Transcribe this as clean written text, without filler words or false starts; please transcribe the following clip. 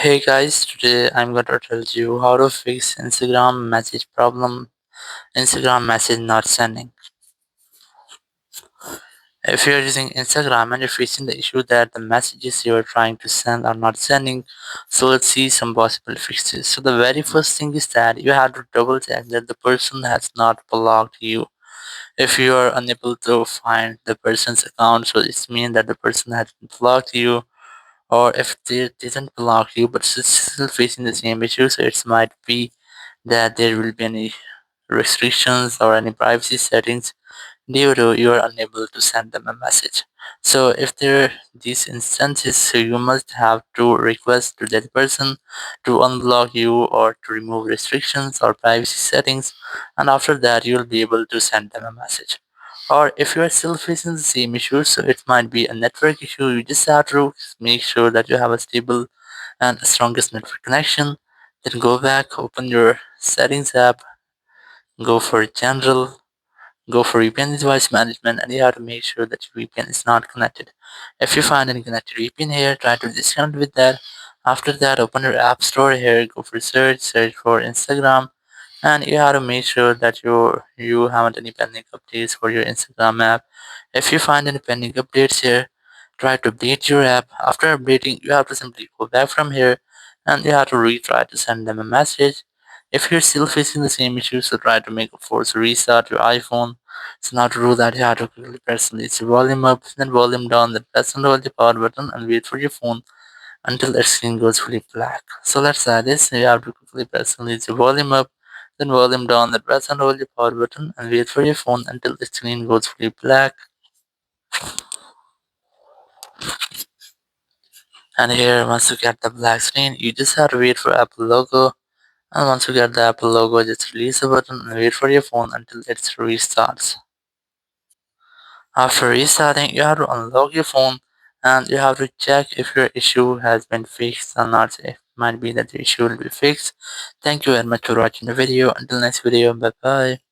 Hey guys, today I'm going to tell you how to fix Instagram message problem. Instagram message not sending. If you're using Instagram and you're facing the issue that the messages you're trying to send are not sending, so let's see some possible fixes. So the very first thing is that you have to double check that the person has not blocked you. If you are unable to find the person's account, so it means that the person has blocked you, or if they didn't block you but still facing the same issue, so it might be that there will be any restrictions or any privacy settings due to you are unable to send them a message. So if there are these instances, so you must have to request to that person to unblock you or to remove restrictions or privacy settings, and after that you'll be able to send them a message. Or if you are still facing the same issue, so it might be a network issue, you just have to make sure that you have a stable and strongest network connection. Then go back, open your settings app, go for general, go for VPN device management, and you have to make sure that your VPN is not connected. If you find any connected VPN here, try to disconnect with that. After that, open your app store here, go for search for Instagram, and you have to make sure that you haven't any pending updates for your Instagram app. If you find any pending updates here, try to update your app. After updating, you have to simply go back from here and you have to retry to send them a message. If you're still facing the same issue, so try to make a force restart your iPhone. So now to do that, you have to quickly press the volume up, then volume down, then press and hold the power button and wait for your phone until the screen goes fully black. So let's try this. You have to quickly press and release the volume up, then volume down, then press and hold the power button and wait for your phone until the screen goes fully black. And here, once you get the black screen, you just have to wait for Apple logo. And once you get the Apple logo, just release the button and wait for your phone until it restarts. After restarting, you have to unlock your phone and you have to check if your issue has been fixed or not. It might be that the issue will be fixed. Thank you very much for watching the video. Until next video, bye bye.